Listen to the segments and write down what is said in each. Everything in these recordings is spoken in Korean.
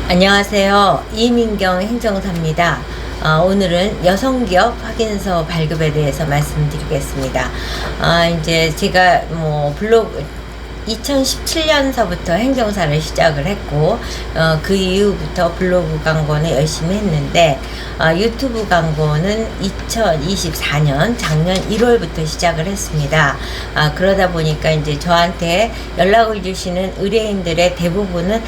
안녕하세요. 이민경 행정사입니다. 오늘은 여성기업 확인서 발급에 대해서 말씀드리겠습니다. 이제 제가 블로그 2017년서부터 행정사를 시작을 했고, 그 이후부터 블로그 광고는 열심히 했는데, 유튜브 광고는 2024년 작년 1월부터 시작을 했습니다. 그러다 보니까 이제 저한테 연락을 주시는 의뢰인들의 대부분은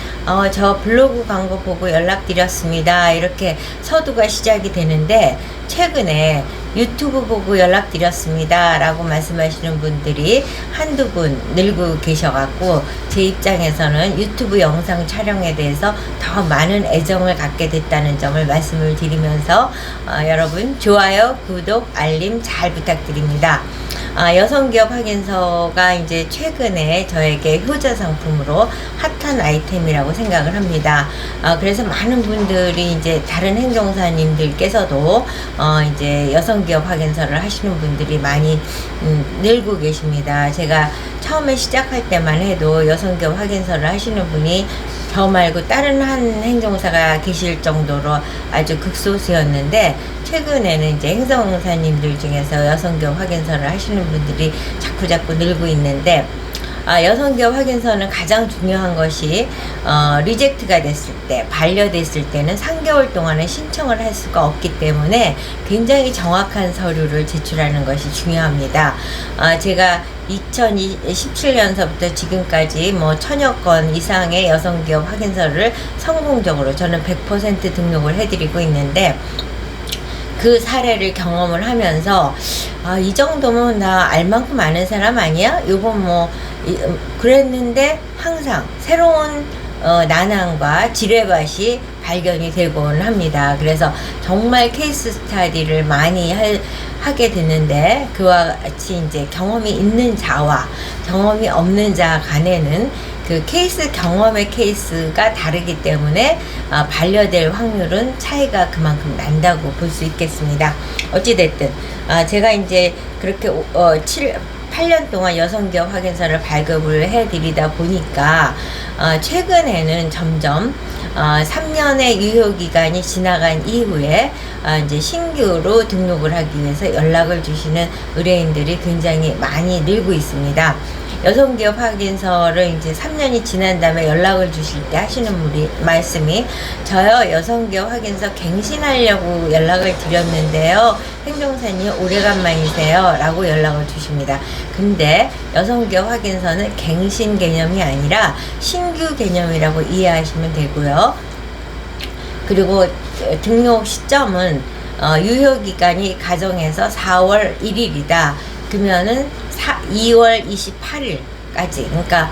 저 블로그 광고 보고 연락드렸습니다, 이렇게 서두가 시작이 되는데, 최근에 유튜브 보고 연락드렸습니다 라고 말씀하시는 분들이 한두 분 늘고 계셔갖고, 제 입장에서는 유튜브 영상 촬영에 대해서 더 많은 애정을 갖게 됐다는 점을 말씀을 드리면서 여러분 좋아요, 구독, 알림 잘 부탁드립니다. 여성기업 확인서가 이제 최근에 저에게 효자 상품으로 핫한 아이템이라고 생각을 합니다. 그래서 많은 분들이 이제 다른 행정사님들께서도 이제 여성기업 확인서를 하시는 분들이 많이 늘고 계십니다. 제가 처음에 시작할 때만 해도 여성기업 확인서를 하시는 분이 저 말고 다른 한 행정사가 계실 정도로 아주 극소수였는데, 최근에는 이제 행정사님들 중에서 여성기업 확인서를 하시는 분들이 자꾸 늘고 있는데, 여성기업 확인서는 가장 중요한 것이 리젝트가 됐을 때, 반려됐을 때는 3개월 동안은 신청을 할 수가 없기 때문에 굉장히 정확한 서류를 제출하는 것이 중요합니다. 제가 2017년서부터 지금까지 1000여 건 이상의 여성기업 확인서를 성공적으로 저는 100% 등록을 해드리고 있는데, 그 사례를 경험을 하면서 이 정도면 나 알만큼 아는 사람 아니야? 요건 그랬는데 항상 새로운 난항과 지뢰밭이 발견이 되곤 합니다. 그래서 정말 케이스 스터디를 많이 하게 되는데, 그와 같이 이제 경험이 있는 자와 경험이 없는 자 간에는 그 경험의 케이스가 다르기 때문에 반려될 확률은 차이가 그만큼 난다고 볼 수 있겠습니다. 어찌됐든 제가 이제 그렇게 8년 동안 여성기업 확인서를 발급을 해드리다 보니까 최근에는 점점 3년의 유효기간이 지나간 이후에 이제 신규로 등록을 하기 위해서 연락을 주시는 의뢰인들이 굉장히 많이 늘고 있습니다. 여성기업 확인서를 이제 3년이 지난 다음에 연락을 주실 때 하시는 말씀이, 저요 여성기업 확인서 갱신하려고 연락을 드렸는데요, 행정사님 오래간만이세요 라고 연락을 주십니다. 근데 여성기업 확인서는 갱신 개념이 아니라 신규 개념이라고 이해하시면 되고요. 그리고 등록 시점은 유효기간이 가정에서 4월 1일이다 그러면은 2월 28일까지, 그러니까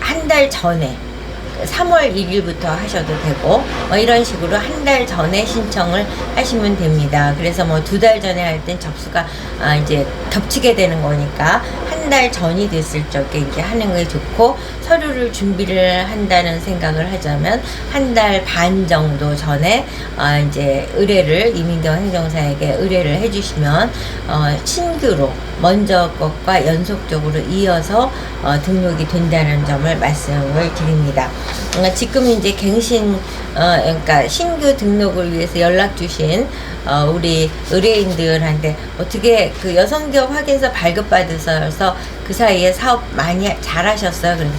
한 달 전에 3월 1일부터 하셔도 되고 이런 식으로 한 달 전에 신청을 하시면 됩니다. 그래서 2달 전에 할 땐 접수가 이제 겹치게 되는 거니까 한 달 전이 됐을 적에 이제 하는 게 좋고, 서류를 준비를 한다는 생각을 하자면 한 달 반 정도 전에 이제 이민경 행정사에게 의뢰를 해주시면 신규로 먼저 것과 연속적으로 이어서 등록이 된다는 점을 말씀을 드립니다. 지금 이제 그러니까 신규 등록을 위해서 연락 주신 우리 의뢰인들한테 어떻게 그 여성기업 확인서 발급받으셔서 그 사이에 사업 많이 잘하셨어요? 그래서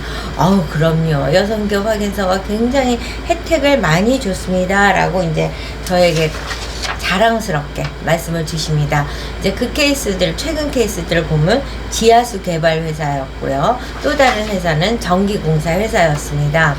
그럼요, 여성기업 확인서가 굉장히 혜택을 많이 줬습니다 라고 이제 저에게 자랑스럽게 말씀을 주십니다. 이제 그 최근 케이스들을 보면 지하수 개발 회사였고요, 또 다른 회사는 전기공사 회사였습니다.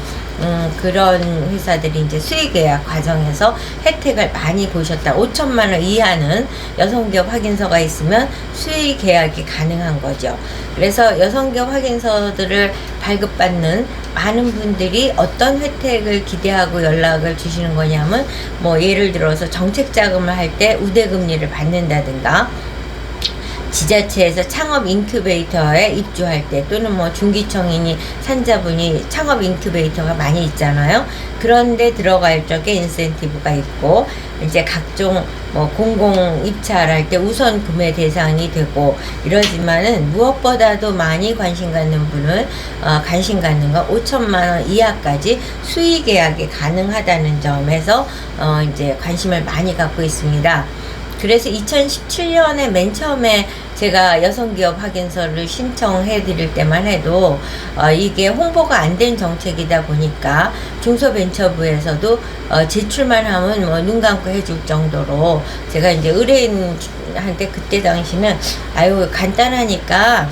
그런 회사들이 이제 수의계약 과정에서 혜택을 많이 보셨다. 5천만 원 이하는 여성기업 확인서가 있으면 수의계약이 가능한 거죠. 그래서 여성기업 확인서들을 발급받는 많은 분들이 어떤 혜택을 기대하고 연락을 주시는 거냐면, 예를 들어서 정책자금을 할 때 우대금리를 받는다든가, 지자체에서 창업 인큐베이터에 입주할 때 또는 뭐 중기청이니 산자분이 창업 인큐베이터가 많이 있잖아요. 그런데 들어갈 적에 인센티브가 있고 이제 각종 뭐 공공 입찰할 때 우선 구매 대상이 되고 이러지만은 무엇보다도 많이 관심 갖는 분은 관심 갖는 건 5천만 원 이하까지 수의 계약이 가능하다는 점에서 이제 관심을 많이 갖고 있습니다. 그래서 2017년에 맨 처음에 제가 여성기업 확인서를 신청해 드릴 때만 해도 이게 홍보가 안 된 정책이다 보니까 중소벤처부에서도 제출만 하면 뭐 눈 감고 해줄 정도로 제가 이제 의뢰인한테 그때 당시는 아유 간단하니까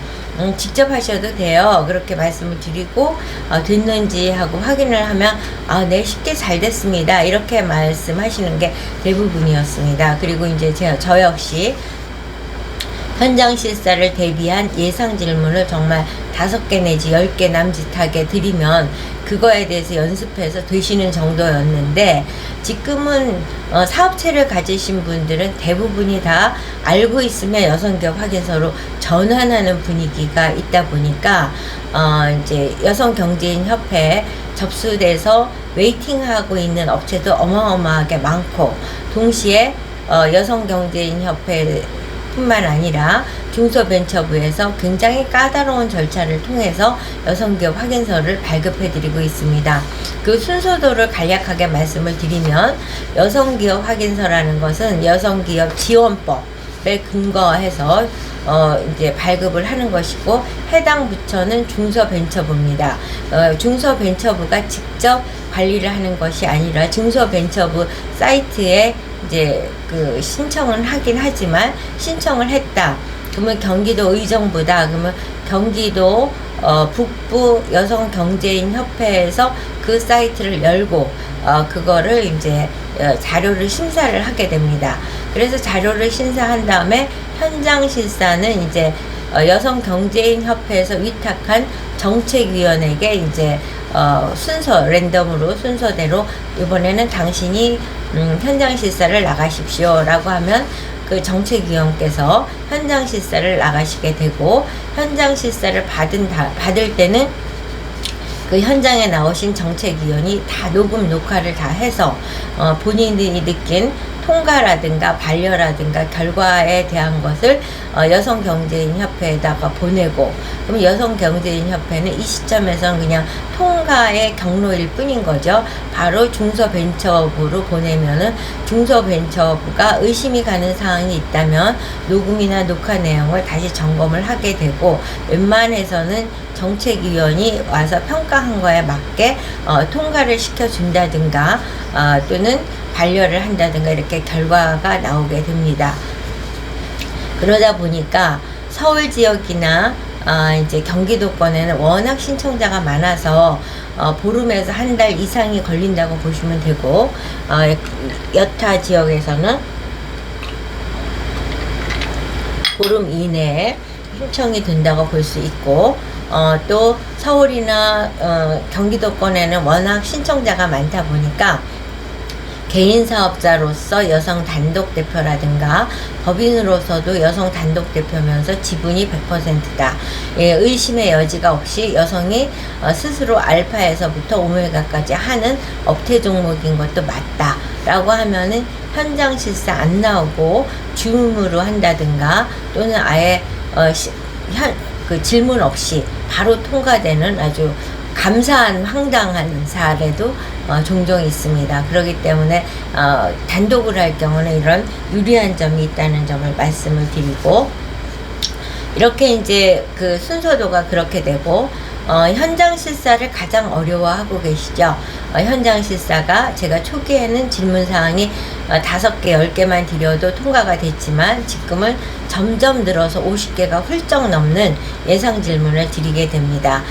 직접 하셔도 돼요. 그렇게 말씀을 드리고 됐는지 하고 확인을 하면 네 쉽게 잘 됐습니다. 이렇게 말씀하시는 게 대부분이었습니다. 그리고 이제 저 역시 현장 실사를 대비한 예상 질문을 정말 5개 내지 10개 남짓하게 드리면 그거에 대해서 연습해서 되시는 정도였는데 지금은 사업체를 가지신 분들은 대부분이 다 알고 있으면 여성기업 확인서로 전환하는 분위기가 있다 보니까 이제 여성경제인협회에 접수돼서 웨이팅하고 있는 업체도 어마어마하게 많고 동시에 여성경제인협회 뿐만 아니라 중소벤처부에서 굉장히 까다로운 절차를 통해서 여성기업 확인서를 발급해드리고 있습니다. 그 순서도를 간략하게 말씀을 드리면 여성기업 확인서라는 것은 여성기업 지원법에 근거해서 이제 발급을 하는 것이고 해당 부처는 중소벤처부입니다. 중소벤처부가 직접 관리를 하는 것이 아니라 중소벤처부 사이트에 이제 그 신청은 하긴 하지만 신청을 했다. 그러면 경기도 의정부다. 그러면 경기도 북부 여성경제인협회에서 그 사이트를 열고 그거를 이제 자료를 심사를 하게 됩니다. 그래서 자료를 심사한 다음에 현장 실사는 이제 여성경제인협회에서 위탁한 정책위원에게 이제 순서 랜덤으로 순서대로 이번에는 당신이 현장 실사를 나가십시오 라고 하면 그 정책위원께서 현장 실사를 나가시게 되고 현장 실사를 받을 때는 그 현장에 나오신 정책위원이 다 녹음 녹화를 다 해서 본인이 느낀 통과라든가 반려라든가 결과에 대한 것을 여성경제인협회에다가 보내고 그럼 여성경제인협회는 이 시점에서는 그냥 통과의 경로일 뿐인 거죠. 바로 중소벤처부로 보내면은 중소벤처부가 의심이 가는 사항이 있다면 녹음이나 녹화 내용을 다시 점검을 하게 되고 웬만해서는 정책위원이 와서 평가한 거에 맞게 통과를 시켜준다든가 또는 반려를 한다든가 이렇게 결과가 나오게 됩니다. 그러다 보니까 서울 지역이나 이제 경기도권에는 워낙 신청자가 많아서 보름에서 한 달 이상이 걸린다고 보시면 되고 여타 지역에서는 보름 이내에 신청이 된다고 볼 수 있고 또 서울이나 경기도권에는 워낙 신청자가 많다 보니까 개인 사업자로서 여성 단독 대표라든가 법인으로서도 여성 단독 대표면서 지분이 100%다. 의심의 여지가 없이 여성이 스스로 알파에서부터 오메가까지 하는 업태 종목인 것도 맞다. 라고 하면은 현장 실사 안 나오고 줌으로 한다든가 또는 아예 그 질문 없이 바로 통과되는 아주 감사한 황당한 사례도 종종 있습니다. 그렇기 때문에 단독을 할 경우는 이런 유리한 점이 있다는 점을 말씀을 드리고 이렇게 이제 그 순서도가 그렇게 되고 현장 실사를 가장 어려워하고 계시죠. 현장 실사가 제가 초기에는 질문사항이 5개, 10개만 드려도 통과가 됐지만 지금은 점점 늘어서 50개가 훌쩍 넘는 예상 질문을 드리게 됩니다.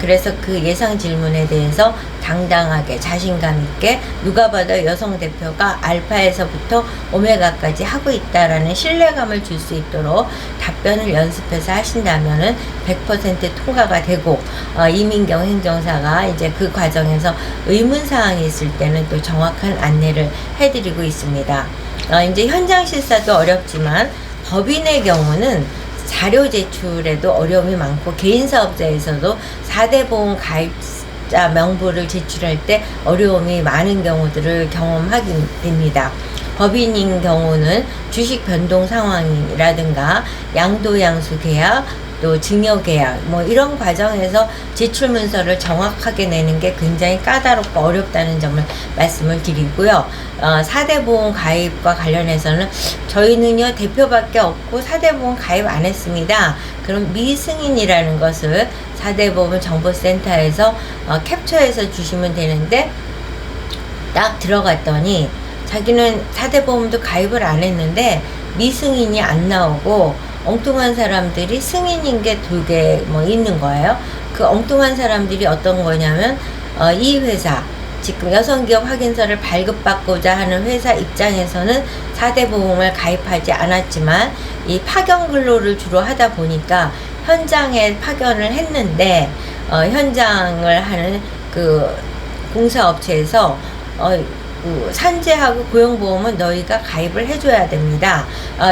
그래서 그 예상 질문에 대해서 당당하게 자신감 있게 누가 봐도 여성 대표가 알파에서부터 오메가까지 하고 있다라는 신뢰감을 줄 수 있도록 답변을 연습해서 하신다면은 100% 통과가 되고 이민경 행정사가 이제 그 과정에서 의문사항이 있을 때는 또 정확한 안내를 해드리고 있습니다. 이제 현장 실사도 어렵지만 법인의 경우는 자료 제출에도 어려움이 많고, 개인사업자에서도 4대 보험 가입자 명부를 제출할 때 어려움이 많은 경우들을 경험하게 됩니다. 법인인 경우는 주식 변동 상황이라든가 양도양수 계약, 또 증여계약, 뭐 이런 과정에서 제출 문서를 정확하게 내는 게 굉장히 까다롭고 어렵다는 점을 말씀을 드리고요. 4대 보험 가입과 관련해서는 저희는요, 대표밖에 없고 4대 보험 가입 안 했습니다. 그럼 미승인이라는 것을 4대 보험 정보센터에서 캡처해서 주시면 되는데, 딱 들어갔더니 자기는 4대 보험도 가입을 안 했는데 미승인이 안 나오고, 엉뚱한 사람들이 승인인 게 2개 뭐 있는 거예요. 그 엉뚱한 사람들이 어떤 거냐면, 이 회사, 지금 여성기업 확인서를 발급받고자 하는 회사 입장에서는 4대 보험을 가입하지 않았지만, 이 파견 근로를 주로 하다 보니까 현장에 파견을 했는데, 현장을 하는 그 공사업체에서 그 산재하고 고용보험은 너희가 가입을 해줘야 됩니다.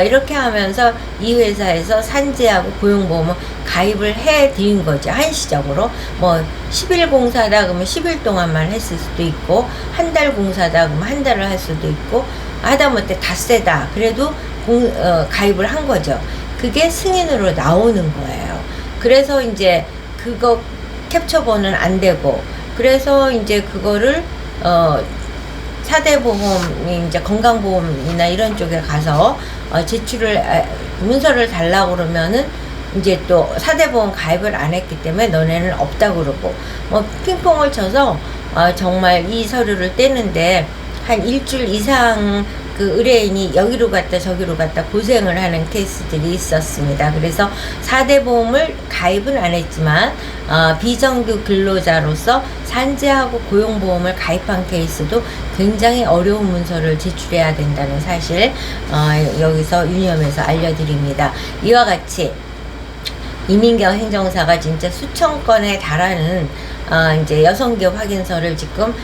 이렇게 하면서 이 회사에서 산재하고 고용보험은 가입을 해드린 거죠. 한시적으로. 뭐 10일 공사다 그러면 10일 동안만 했을 수도 있고, 한 달 공사다 그러면 한 달을 할 수도 있고, 하다못해 닷새다 그래도 가입을 한 거죠. 그게 승인으로 나오는 거예요. 그래서 이제 그거 캡처본은 안 되고, 그래서 이제 그거를 4대 보험이 이제 건강보험이나 이런 쪽에 가서 제출을 문서를 달라고 그러면은 이제 또 4대 보험 가입을 안 했기 때문에 너네는 없다고 그러고, 뭐 핑퐁을 쳐서 정말 이 서류를 떼는데 한 일주일 이상 그 의뢰인이 여기로 갔다 저기로 갔다 고생을 하는 케이스들이 있었습니다. 그래서 4대 보험을 가입은 안 했지만 비정규 근로자로서 산재하고 고용보험을 가입한 케이스도 굉장히 어려운 문서를 제출해야 된다는 사실 여기서 유념해서 알려드립니다. 이와 같이 이민경 행정사가 진짜 수천 건에 달하는 이제 여성기업 확인서를 지금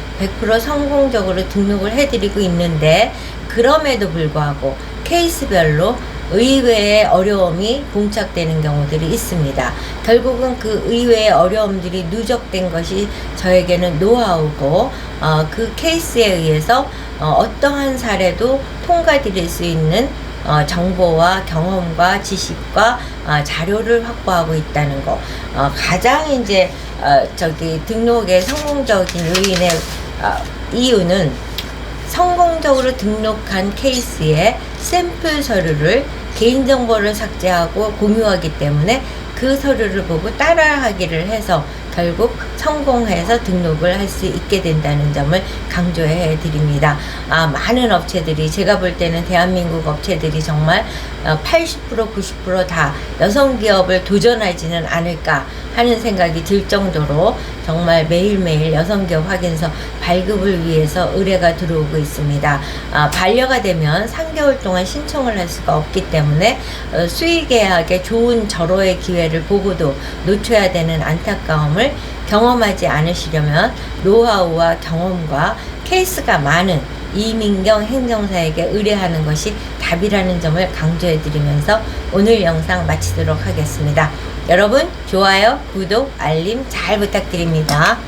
100% 성공적으로 등록을 해드리고 있는데, 그럼에도 불구하고 케이스별로 의외의 어려움이 봉착되는 경우들이 있습니다. 결국은 그 의외의 어려움들이 누적된 것이 저에게는 노하우고, 그 케이스에 의해서 어떠한 사례도 통과드릴 수 있는 정보와 경험과 지식과 자료를 확보하고 있다는 거. 가장 이제 등록의 성공적인 요인의 이유는 성공적으로 등록한 케이스의 샘플 서류를 개인정보를 삭제하고 공유하기 때문에 그 서류를 보고 따라하기를 해서 결국 성공해서 등록을 할 수 있게 된다는 점을 강조해 드립니다. 많은 업체들이, 제가 볼 때는 대한민국 업체들이 정말 80% 90% 다 여성기업을 도전하지는 않을까 하는 생각이 들 정도로 정말 매일매일 여성기업 확인서 발급을 위해서 의뢰가 들어오고 있습니다. 반려가 되면 3개월 동안 신청을 할 수가 없기 때문에 수의계약에 좋은 절호의 기회를 보고도 놓쳐야 되는 안타까움을 경험하지 않으시려면 노하우와 경험과 케이스가 많은 이민경 행정사에게 의뢰하는 것이 답이라는 점을 강조해 드리면서 오늘 영상 마치도록 하겠습니다. 여러분, 좋아요, 구독, 알림 잘 부탁드립니다.